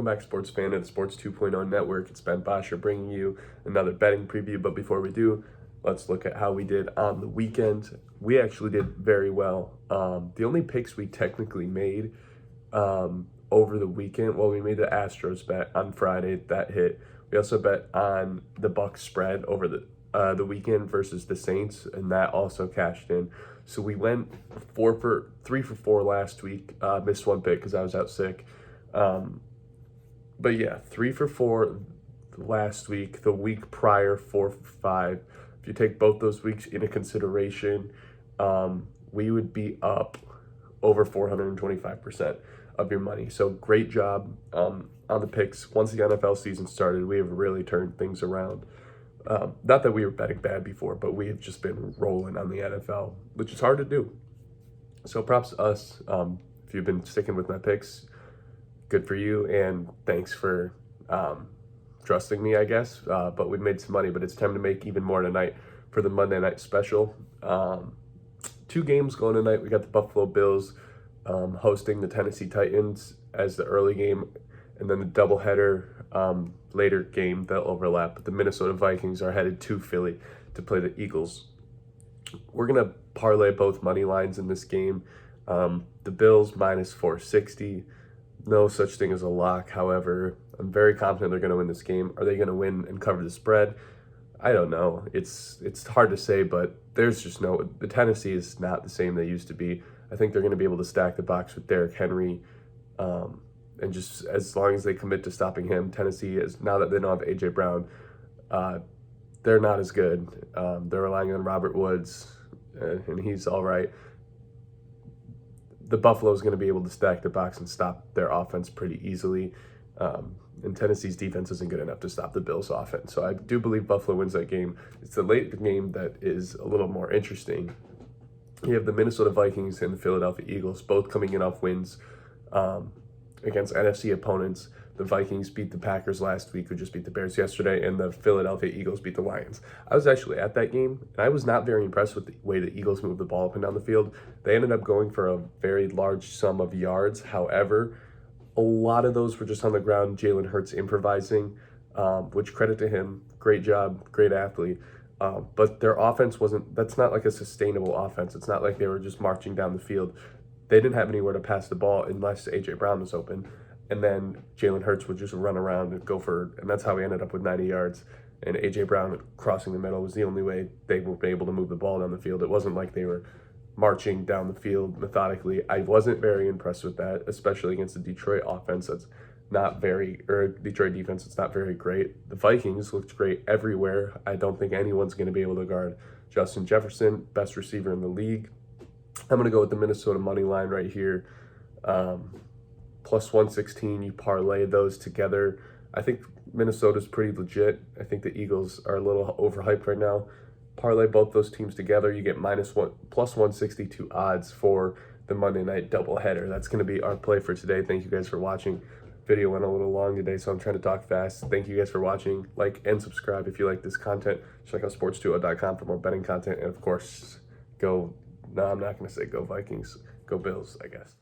Welcome back, sports fan, to the Sports 2.0 Network. It's Ben Bosscher bringing you another betting preview. But before we do, let's look at how we did on the weekend. We actually did very well. The only picks we technically made over the weekend, well, we made the Astros bet on Friday. That hit. We also bet on the Bucs spread over the weekend versus the Saints, and that also cashed in. So we went 3 for 4 last week. Missed one pick because I was out sick. But yeah, 3 for 4 last week. The week prior, 4 for 5. If you take both those weeks into consideration, we would be up over 425% of your money. So great job on the picks. Once the NFL season started, we have really turned things around. Not that we were betting bad before, but we have just been rolling on the NFL, which is hard to do. So props to us. If you've been sticking with my picks, good for you, and thanks for trusting me, I guess. But we made some money, but it's time to make even more tonight for the Monday night special. 2 games going tonight. We got the Buffalo Bills hosting the Tennessee Titans as the early game, and then the doubleheader later game that overlap. But the Minnesota Vikings are headed to Philly to play the Eagles. We're going to parlay both money lines in this game. The Bills minus 460. No such thing as a lock. However, I'm very confident they're going to win this game. Are they going to win and cover the spread? I don't know. It's hard to say, but there's just no... The Tennessee is not the same they used to be. I think they're going to be able to stack the box with Derrick Henry. And just as long as they commit to stopping him, Tennessee is, now that they don't have A.J. Brown, they're not as good. They're relying on Robert Woods, and he's all right. The Buffalo is going to be able to stack the box and stop their offense pretty easily. And Tennessee's defense isn't good enough to stop the Bills' offense. So I do believe Buffalo wins that game. It's the late game that is a little more interesting. You have the Minnesota Vikings and the Philadelphia Eagles both coming in off wins against NFC opponents. The Vikings beat the Packers last week, who just beat the Bears yesterday, and the Philadelphia Eagles beat the Lions. I was actually at that game, and I was not very impressed with the way the Eagles moved the ball up and down the field. They ended up going for a very large sum of yards. However, a lot of those were just on the ground. Jalen Hurts improvising, which credit to him. Great job, great athlete. But their offense that's not like a sustainable offense. It's not like they were just marching down the field. They didn't have anywhere to pass the ball unless A.J. Brown was open. And then Jalen Hurts would just run around and and that's how we ended up with 90 yards. And A.J. Brown crossing the middle was the only way they were able to move the ball down the field. It wasn't like they were marching down the field methodically. I wasn't very impressed with that, especially against the Detroit offense Detroit defense that's not very great. The Vikings looked great everywhere. I don't think anyone's going to be able to guard Justin Jefferson, best receiver in the league. I'm going to go with the Minnesota money line right here. Plus 116, you parlay those together. I think Minnesota's pretty legit. I think the Eagles are a little overhyped right now. Parlay both those teams together, you get plus 162 odds for the Monday night doubleheader. That's going to be our play for today. Thank you guys for watching. Video went a little long today, so I'm trying to talk fast. Thank you guys for watching. Like and subscribe if you like this content. Check out sports20.com for more betting content. And of course, I'm not going to say go Vikings. Go Bills, I guess.